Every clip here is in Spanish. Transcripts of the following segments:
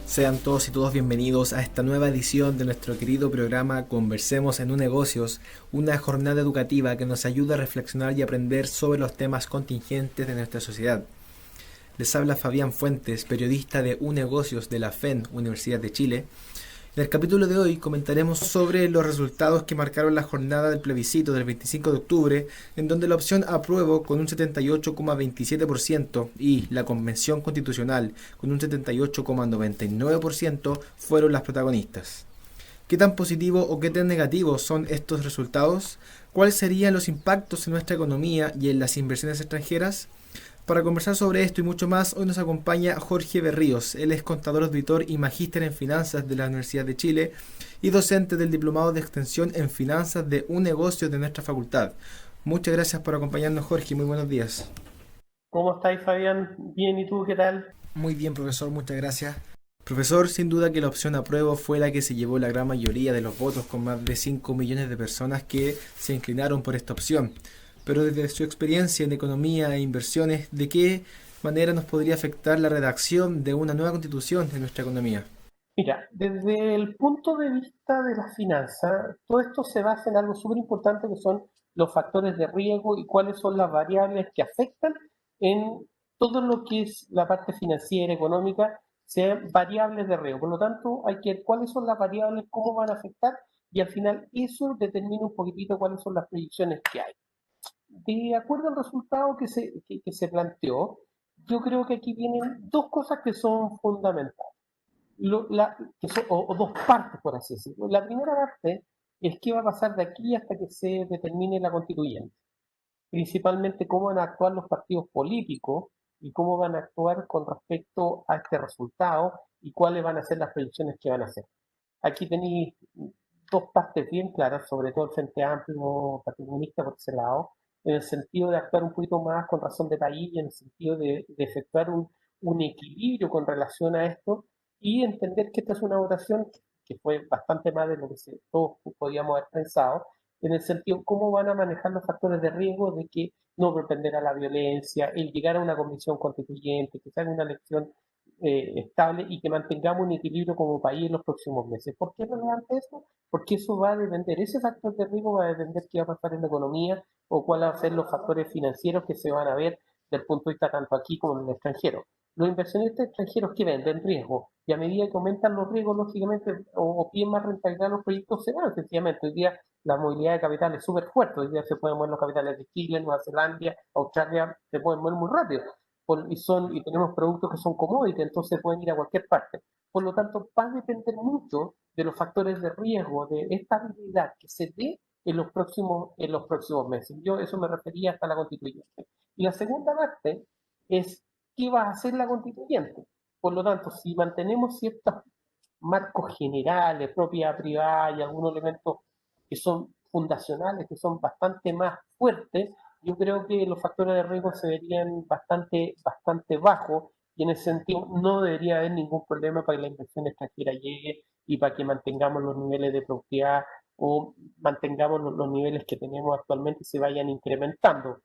Sean todos y todos bienvenidos a esta nueva edición de nuestro querido programa Conversemos en un Negocios, una jornada educativa que nos ayuda a reflexionar y aprender sobre los temas contingentes de nuestra sociedad. Les habla Fabián Fuentes, periodista de UNegocios de la FEN, Universidad de Chile. En el capítulo de hoy comentaremos sobre los resultados que marcaron la jornada del plebiscito del 25 de octubre, en donde la opción apruebo con un 78,27% y la convención constitucional con un 78,99% fueron las protagonistas. ¿Qué tan positivo o qué tan negativo son estos resultados? ¿Cuáles serían los impactos en nuestra economía y en las inversiones extranjeras? Para conversar sobre esto y mucho más, hoy nos acompaña Jorge Berríos. Él es contador, auditor y magíster en finanzas de la Universidad de Chile y docente del Diplomado de Extensión en Finanzas de un negocio de nuestra facultad. Muchas gracias por acompañarnos, Jorge. Muy buenos días. ¿Cómo estáis, Fabián? Bien, ¿y tú qué tal? Muy bien, profesor. Muchas gracias. Profesor, sin duda que la opción apruebo fue la que se llevó la gran mayoría de los votos, con más de 5 millones de personas que se inclinaron por esta opción. Pero desde su experiencia en economía e inversiones, ¿de qué manera nos podría afectar la redacción de una nueva constitución en nuestra economía? Mira, desde el punto de vista de la finanza, todo esto se basa en algo súper importante que son los factores de riesgo y cuáles son las variables que afectan en todo lo que es la parte financiera, económica, sean variables de riesgo. Por lo tanto, hay que ver cuáles son las variables, cómo van a afectar y al final eso determina un poquitito cuáles son las proyecciones que hay. De acuerdo al resultado que se planteó, yo creo que aquí vienen dos cosas que son fundamentales, o dos partes, por así decirlo. La primera parte es qué va a pasar de aquí hasta que se determine la constituyente, principalmente cómo van a actuar los partidos políticos y cómo van a actuar con respecto a este resultado y cuáles van a ser las proyecciones que van a hacer. Aquí tenéis dos partes bien claras, sobre todo el Frente Amplio, Partido Comunista por ese lado, en el sentido de actuar un poquito más con razón de país, en el sentido de efectuar un equilibrio con relación a esto y entender que esta es una votación que fue bastante más de lo que todos podíamos haber pensado, en el sentido cómo van a manejar los factores de riesgo de que no propender a la violencia, el llegar a una comisión constituyente, que se haga una elección estable y que mantengamos un equilibrio como país en los próximos meses. ¿Por qué es relevante eso? Porque eso va a depender, ese factor de riesgo va a depender qué va a pasar en la economía o cuáles van a ser los factores financieros que se van a ver desde el punto de vista tanto aquí como en el extranjero. Los inversionistas extranjeros que venden riesgo y a medida que aumentan los riesgos, lógicamente, o piden más rentabilidad los proyectos, se van sencillamente. Hoy día la movilidad de capital es súper fuerte. Hoy día se pueden mover los capitales de Chile, Nueva Zelanda, Australia, se pueden mover muy rápido y tenemos productos que son commodities, entonces pueden ir a cualquier parte. Por lo tanto, va a depender mucho de los factores de riesgo, de estabilidad que se dé en los próximos meses. Yo eso me refería hasta la constituyente. Y la segunda parte es qué va a hacer la constituyente. Por lo tanto, si mantenemos ciertos marcos generales, propiedad privada y algunos elementos que son fundacionales, que son bastante más fuertes, yo creo que los factores de riesgo se verían bastante bajos y en ese sentido no debería haber ningún problema para que la inversión extranjera llegue y para que mantengamos los niveles de productividad o mantengamos los niveles que tenemos actualmente y se vayan incrementando.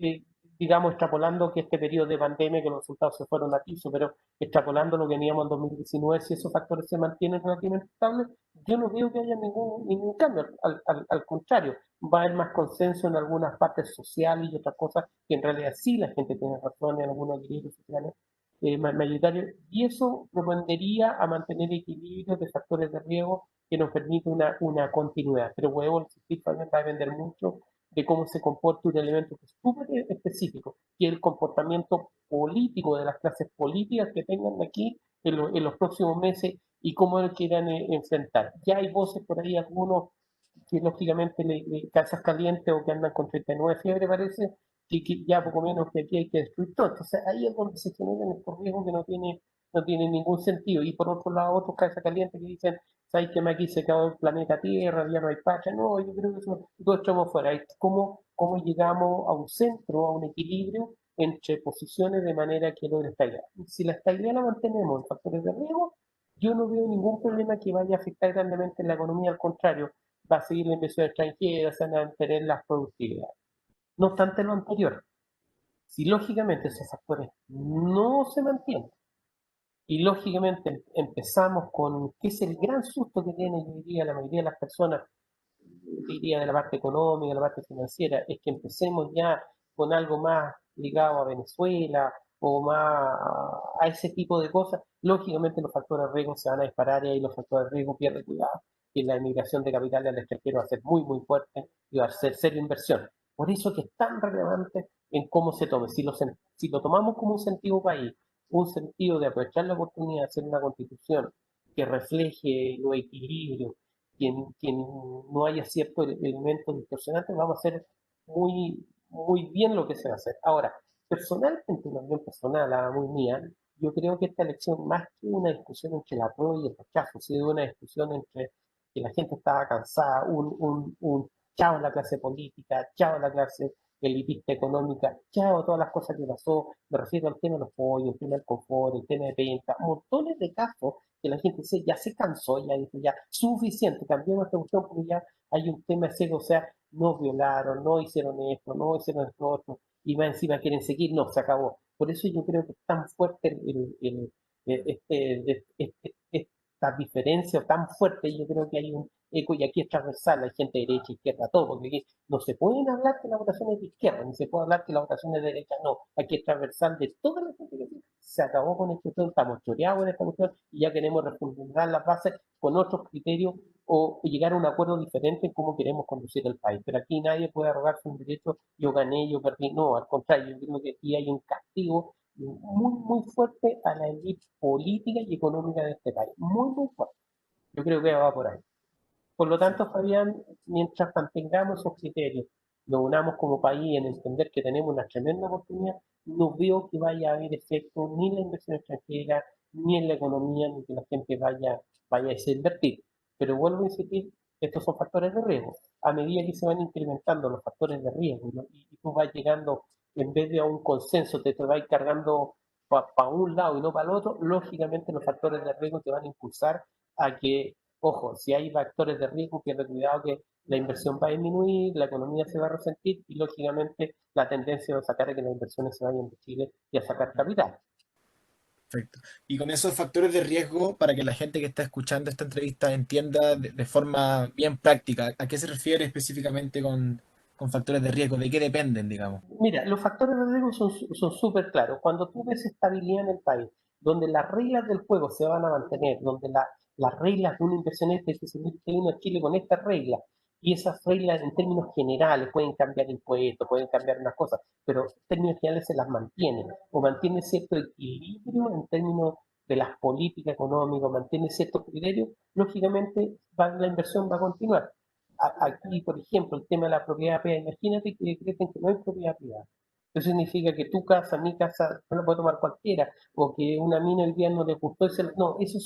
Eh, digamos, extrapolando que este periodo de pandemia, que los resultados se fueron a piso, pero extrapolando lo que veníamos en 2019, si esos factores se mantienen relativamente estables, yo no veo que haya ningún cambio, al contrario, va a haber más consenso en algunas partes sociales y otras cosas que en realidad sí la gente tiene razón en algunos equilibrios sociales mayoritarios, y eso propendería a mantener equilibrios de factores de riesgo que nos permite una continuidad. Pero huevo, insistir, también va a depender mucho de cómo se comporta un elemento que es súper específico, que es el comportamiento político de las clases políticas que tengan aquí en los próximos meses y cómo lo quieran enfrentar. Ya hay voces por ahí, algunos que lógicamente casas calientes o que andan con 39 fiebre parece, que ya poco menos que aquí hay que destruir todo. Entonces ahí es donde se generan estos riesgos que no tiene ningún sentido. Y por otro lado, otros casas calientes que dicen, ¿sabes que aquí se acabó el planeta Tierra, ya no hay pacha? No, yo creo que eso todo estamos fuera. ¿Cómo llegamos a un centro, a un equilibrio entre posiciones de manera que logre estabilidad? Si la estabilidad la mantenemos en factores de riesgo, yo no veo ningún problema que vaya a afectar grandemente en la economía, al contrario, va a seguir la inversión extranjera, se van a mantener las productividades. No obstante lo anterior, si lógicamente esos factores no se mantienen Y lógicamente empezamos con, ¿qué es el gran susto que tiene, yo diría, la mayoría de las personas, diría de la parte económica, de la parte financiera, es que empecemos ya con algo más ligado a Venezuela o más a ese tipo de cosas? Lógicamente los factores de riesgo se van a disparar y ahí los factores de riesgo pierden cuidado. Y la emigración de capitales al extranjero va a ser muy, muy fuerte y va a ser seria inversión. Por eso que es tan relevante en cómo se tome. Si lo tomamos como un sentido país, un sentido de aprovechar la oportunidad de hacer una constitución que refleje los equilibrios, que no haya ciertos elementos distorsionantes, vamos a hacer muy, muy bien lo que se va a hacer. Ahora, personalmente, una opinión personal, muy mía, yo creo que esta elección, más que una discusión entre la pro y el rechazo, ha sido una discusión entre que la gente estaba cansada, un chao a la clase política, chao a la clase elitista económica, chao a todas las cosas que pasó, me refiero al tema de los pollos, el tema del confort, el tema de venta, montones de casos que la gente ya se cansó, ya dijo, ya, suficiente, cambiamos esta cuestión porque ya hay un tema serio, o sea, no violaron, no hicieron esto, no hicieron esto otro, y más encima quieren seguir, no, se acabó. Por eso yo creo que es tan fuerte esta diferencia, tan fuerte, yo creo que hay un eco, y aquí es transversal, hay gente de derecha, izquierda, todo, porque aquí no se pueden hablar que las votaciones de izquierda, ni se puede hablar que las votaciones de derecha, no, aquí es transversal de toda la gente que se acabó con esta cuestión, estamos choreados en esta cuestión y ya queremos refundar las bases con otros criterios o llegar a un acuerdo diferente en cómo queremos conducir el país. Pero aquí nadie puede arrogarse un derecho, yo gané, yo perdí, no, al contrario, yo creo que aquí hay un castigo muy, muy fuerte a la élite política y económica de este país, muy, muy fuerte. Yo creo que va por ahí. Por lo Sí. tanto, Fabián, mientras mantengamos esos criterios, nos unamos como país en entender que tenemos una tremenda oportunidad, no veo que vaya a haber efecto ni en la inversión extranjera, ni en la economía, ni que la gente vaya a desinvertir. Pero vuelvo a insistir, estos son factores de riesgo. A medida que se van incrementando los factores de riesgo, ¿no? y tú vas llegando, en vez de a un consenso, te vas cargando para un lado y no para el otro, lógicamente los factores de riesgo te van a impulsar a que, ojo, si hay factores de riesgo, pierde cuidado que la inversión va a disminuir, la economía se va a resentir y lógicamente la tendencia va a sacar a que las inversiones se vayan de Chile y a sacar capital. Perfecto. Y con esos factores de riesgo, para que la gente que está escuchando esta entrevista entienda de forma bien práctica, ¿a qué se refiere específicamente con factores de riesgo? ¿De qué dependen, digamos? Mira, los factores de riesgo son súper claros. Cuando tú ves estabilidad en el país, donde las reglas del juego se van a mantener, donde las reglas de un inversionista dice, "Mira, que vino a Chile con estas reglas", y esas reglas en términos generales pueden cambiar impuestos, pueden cambiar unas cosas, pero en términos generales se las mantiene, o mantiene cierto equilibrio en términos de las políticas económicas, mantiene ciertos criterios, lógicamente la inversión va a continuar. Aquí, por ejemplo, el tema de la propiedad privada, imagínate que decreten que no hay propiedad privada. Eso significa que tu casa, mi casa, no la puede tomar cualquiera, o que una mina hoy día no le gustó, no, esas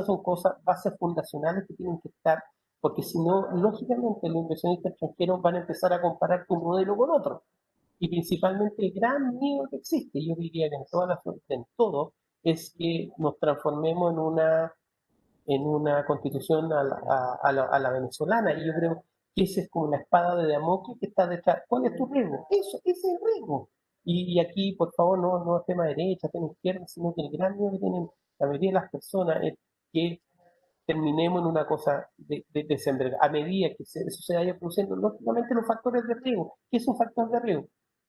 son cosas, bases fundacionales que tienen que estar, porque si no, lógicamente los inversionistas extranjeros van a empezar a comparar tu modelo con otro. Y principalmente el gran miedo que existe, yo diría que en todas las, en todo, es que nos transformemos en una constitución a la venezolana. Y yo creo que esa es como la espada de Damocles que está detrás. ¿Cuál es tu riesgo? Eso, ese es el riesgo. Y aquí, por favor, no es tema derecha, tema izquierda, sino que el gran miedo que tienen la mayoría de las personas es que terminemos en una cosa de a medida que eso se vaya produciendo, lógicamente los factores de riesgo. ¿Qué es un factor de riesgo?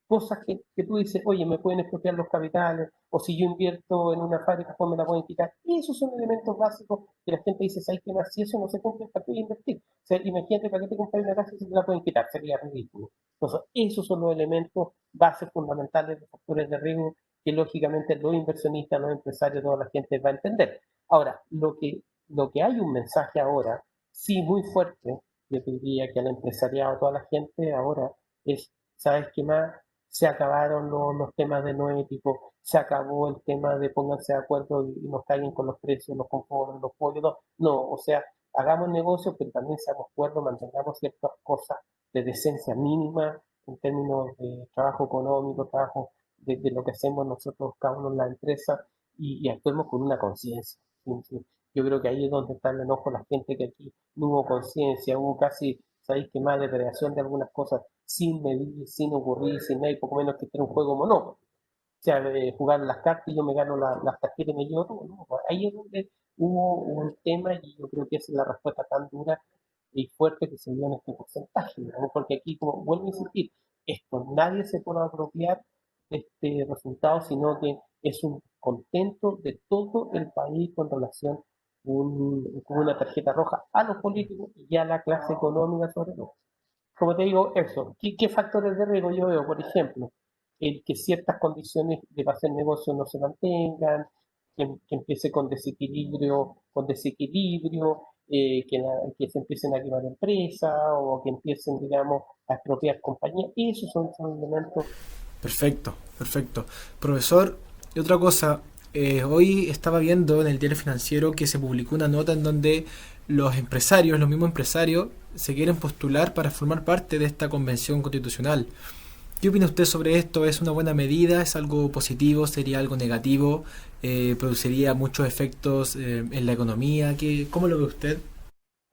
Cosas que tú dices, oye, me pueden expropiar los capitales, o si yo invierto en una fábrica, pues me la pueden quitar. Y esos son elementos básicos que la gente dice, ¿sabes qué más? Si eso no se cumple, ¿para qué voy a invertir? O sea, imagínate, ¿para qué te compras una casa si te la pueden quitar? Sería ridículo. Entonces, esos son los elementos bases fundamentales de factores de riesgo que lógicamente los inversionistas, los empresarios, toda la gente va a entender. Ahora, lo que hay un mensaje ahora, sí, muy fuerte, yo diría que al empresariado, a toda la gente ahora, es, ¿sabes qué más? Se acabaron los temas de no ético, se acabó el tema de pónganse de acuerdo y nos caigan con los precios, los conformes, los pollos, no, no, o sea, hagamos negocio, pero también seamos cuerdos, mantengamos ciertas cosas de decencia mínima en términos de trabajo económico, trabajo de lo que hacemos nosotros cada uno en la empresa y actuemos con una conciencia. ¿Sí? ¿Sí? Yo creo que ahí es donde está el enojo de la gente, que aquí no hubo conciencia, hubo casi, ¿sabéis que más depredación de algunas cosas sin medir, sin ocurrir, sin nada, y poco menos que era un juego monótono. sea, jugar las cartas y yo me gano las tarjetas y me llevo todo, ¿no? Pues ahí es donde hubo un tema y yo creo que esa es la respuesta tan dura y fuerte que se dio en este porcentaje, ¿no? Porque aquí, como vuelvo a insistir, esto nadie se puede apropiar de este resultado, sino que es un contento de todo el país con relación con una tarjeta roja a los políticos y a la clase económica sobre todo. Como te digo, eso. ¿Qué factores de riesgo yo veo? Por ejemplo, el que ciertas condiciones de hacer negocio no se mantengan, que empiece con desequilibrio, que se empiecen a quemar empresas o que empiecen, digamos, a expropiar compañías. Esos son elementos. Perfecto, perfecto. Profesor, y otra cosa, hoy estaba viendo en el diario financiero que se publicó una nota en donde los empresarios, los mismos empresarios, se quieren postular para formar parte de esta convención constitucional. ¿Qué opina usted sobre esto? ¿Es una buena medida? ¿Es algo positivo? ¿Sería algo negativo? ¿Produciría muchos efectos en la economía? ¿Cómo lo ve usted?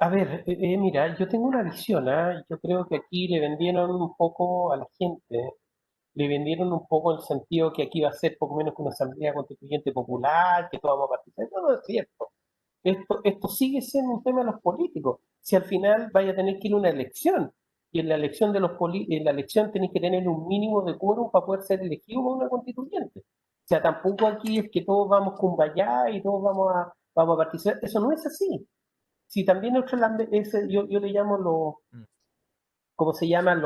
A ver, mira, yo tengo una visión, ¿ah? Yo creo que aquí le vendieron un poco a la gente, le vendieron un poco el sentido que aquí va a ser poco menos que una asamblea constituyente popular, que todos vamos a participar. No, no es cierto. Esto sigue siendo un tema de los políticos. Si al final vaya a tener que ir a una elección, y en la elección en la elección tenéis que tener un mínimo de quórum para poder ser elegido por una constituyente. O sea, tampoco aquí es que todos vamos con vaya y todos vamos a participar. Eso no es así. Si también yo le llamo ¿cómo se llama?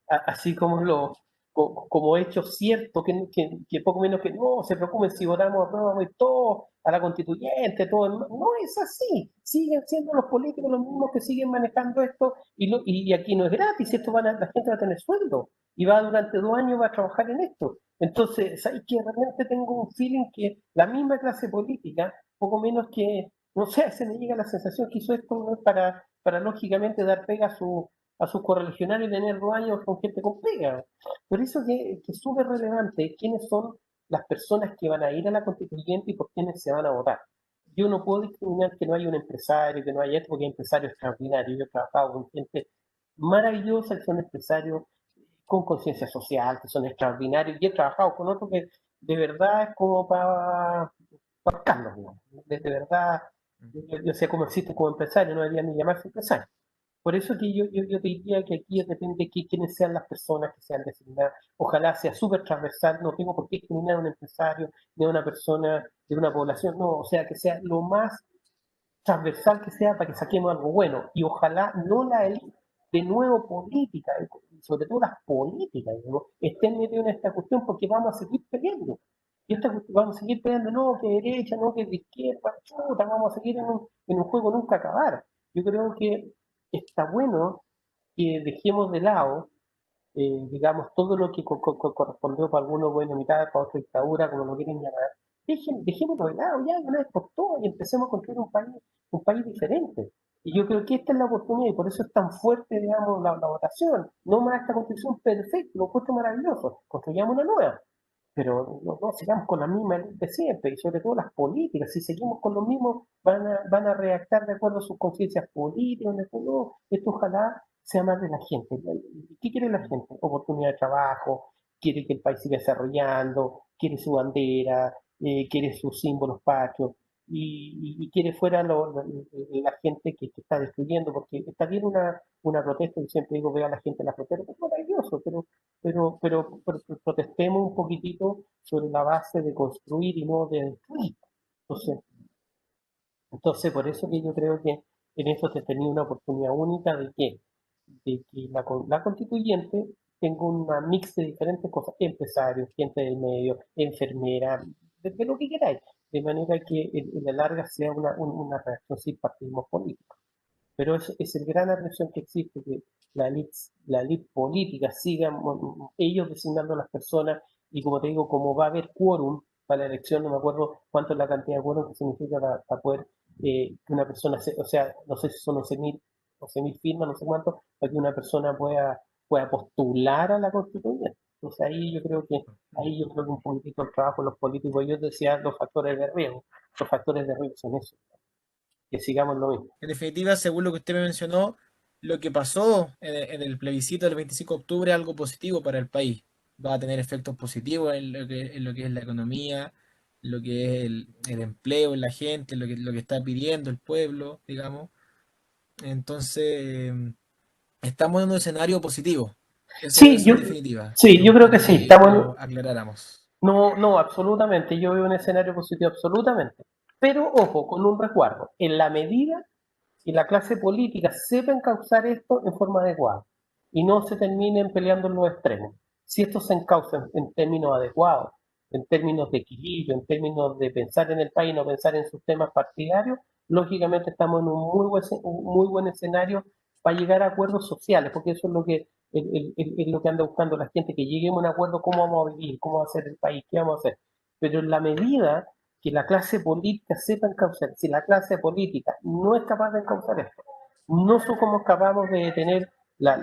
Así como como hechos ciertos, que poco menos que no, se preocupen si votamos a prueba, vamos a ir todos a la constituyente, todo. No es así. Siguen siendo los políticos los mismos que siguen manejando esto y aquí no es gratis, la gente va a tener sueldo y va durante 2 años va a trabajar en esto. Entonces, ¿sabes que realmente tengo un feeling que la misma clase política, poco menos que, no sé, se me llega la sensación que hizo esto, ¿no? Para lógicamente dar pega a sus correligionarios y tener 2 años con gente con pega. Por eso que es súper relevante quiénes son las personas que van a ir a la constituyente y por quiénes se van a votar. Yo no puedo discriminar que no haya un empresario, que no haya esto, porque hay empresarios extraordinarios. Yo he trabajado con gente maravillosa que son empresarios con conciencia social, que son extraordinarios, y he trabajado con otros que de verdad es como para Carlos, digamos. De verdad, yo sé cómo existe como empresario, no debería ni llamarse empresario. Por eso que yo te diría que aquí depende de quiénes sean las personas que sean designadas. Ojalá sea súper transversal, no tengo por qué discriminar a un empresario ni a una persona de una población, no, o sea, que sea lo más transversal que sea para que saquemos algo bueno. Y ojalá no la élite, de nuevo política, y sobre todo las políticas, digamos, estén metidos en esta cuestión porque vamos a seguir peleando. Y vamos a seguir peleando, no, que derecha, no, que de izquierda, chuta, vamos a seguir en un juego nunca acabar. Yo creo que está bueno que dejemos de lado, digamos, todo lo que correspondió para algunos buena mitad, para otros dictadura, como lo quieren llamar. Dejémoslo de lado ya, de una vez por todas, y empecemos a construir un país diferente. Y yo creo que esta es la oportunidad, y por eso es tan fuerte, digamos, la votación. No más esta constitución perfecta, lo encuentro maravilloso. Construyamos una nueva. Pero no sigamos con la misma de siempre, y sobre todo las políticas. Si seguimos con lo mismo, van a reactar de acuerdo a sus conciencias políticas. No, esto ojalá sea más de la gente. ¿Qué quiere la gente? Oportunidad de trabajo, quiere que el país siga desarrollando, quiere su bandera, quiere sus símbolos patrios, y quiere fuera la gente que está destruyendo, porque está bien una protesta, y siempre digo, veo a la gente en la protesta, es maravilloso, pero protestemos un poquitito sobre la base de construir y no de destruir. Entonces, entonces, por eso que yo creo que en eso se tenía una oportunidad única de que la constituyente tenga una mix de diferentes cosas, empresarios, gente del medio, enfermera, de lo que queráis, de manera que en la larga sea una reacción sin partidismo político. Pero es el gran agresión que existe, que la elite política siga ellos designando a las personas y como te digo, como va a haber quórum para la elección, no me acuerdo cuánto es la cantidad de quórum que significa para poder que una persona, o sea, no sé si son 11.000 firmas, no sé cuánto, para que una persona pueda postular a la constituyente. Entonces ahí yo creo que un poquitito el trabajo de los políticos, yo decía los factores de riesgo son eso, que sigamos lo mismo. En definitiva, según lo que usted me mencionó, lo que pasó en el plebiscito del 25 de octubre es algo positivo para el país. va a tener efectos positivos en lo que es la economía, en lo que es el empleo en la gente, lo que está pidiendo el pueblo, digamos. Entonces, estamos en un escenario positivo. Sí, Eso en definitiva. sí, yo creo que Quería sí, que lo aclaráramos. no, no, absolutamente, yo veo un escenario positivo, absolutamente. Pero ojo, con un resguardo, en la medida que la clase política sepa encauzar esto en forma adecuada y no se terminen peleando en los extremos. Si esto se encauza en términos adecuados, en términos de equilibrio, en términos de pensar en el país, no pensar en sus temas partidarios, lógicamente estamos en un muy buen escenario para llegar a acuerdos sociales, porque eso es lo que es lo que anda buscando la gente, que lleguemos a un acuerdo cómo vamos a vivir, cómo va a ser el país, qué vamos a hacer. Pero en la medida que la clase política sepa encauzar, si la clase política no es capaz de encauzar esto, no somos capaces de detener la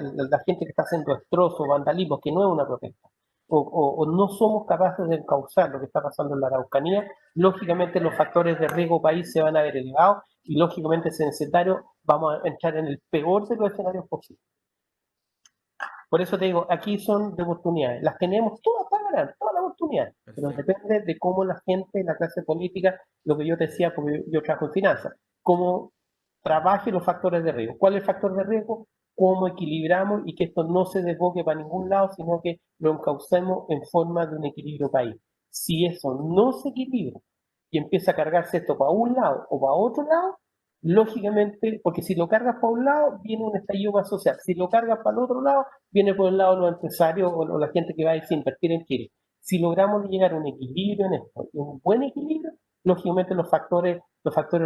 gente que está haciendo destrozos, vandalismo, que no es una protesta, o no somos capaces de encauzar lo que está pasando en la Araucanía, lógicamente los factores de riesgo país se van a ver elevados y lógicamente ese escenario vamos a entrar en el peor de los escenarios posibles. Por eso te digo, aquí son de oportunidades. Las tenemos todas para ganar, todas las oportunidades. Pero depende de cómo la gente, la clase política, lo que yo te decía, porque yo trabajo en finanzas, cómo trabaje los factores de riesgo. ¿Cuál es el factor de riesgo? Cómo equilibramos y que esto no se desboque para ningún lado, sino que lo encaucemos en forma de un equilibrio país. Si eso no se equilibra y empieza a cargarse esto para un lado o para otro lado, lógicamente, porque si lo cargas para un lado, viene un estallido más social. Si lo cargas para el otro lado, viene por el lado de los empresarios o la gente que va a invertir en Chile. Si logramos llegar a un equilibrio en esto, un buen equilibrio, lógicamente los factores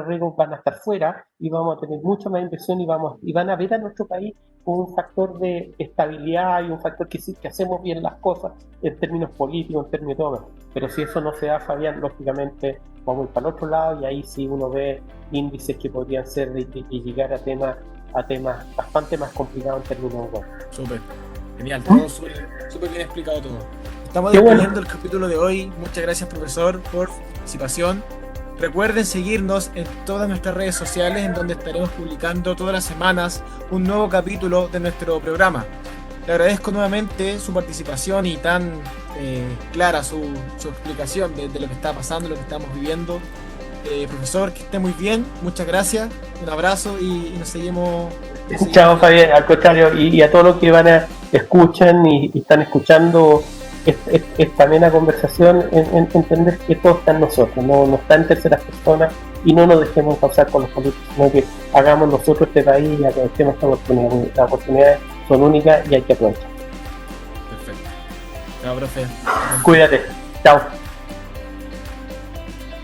riesgos van a estar fuera y vamos a tener mucha más inversión y van a ver a nuestro país como un factor de estabilidad y un factor que sí que hacemos bien las cosas en términos políticos, en términos de todo. Pero si eso no se da, Fabián, lógicamente vamos a ir para el otro lado y ahí sí uno ve índices que podrían ser de llegar a temas bastante más complicados en términos de Súper, genial, todo súper bien explicado todo. Estamos despidiendo el capítulo de hoy. Muchas gracias, profesor, por su participación. Recuerden seguirnos en todas nuestras redes sociales, en donde estaremos publicando todas las semanas un nuevo capítulo de nuestro programa. Le agradezco nuevamente su participación y tan clara su explicación de lo que está pasando, lo que estamos viviendo. Profesor, que esté muy bien, muchas gracias, un abrazo y nos seguimos. Chao, Fabián, al contrario, y a todos los que escuchan y están escuchando esta amena conversación, entender que todo está en nosotros, no está en terceras personas, y no nos dejemos causar con los políticos, sino que hagamos nosotros este país y aprovechemos esta oportunidad. Las oportunidades son únicas y hay que aprovechar. Perfecto. Chao, profe. Cuídate. Chao.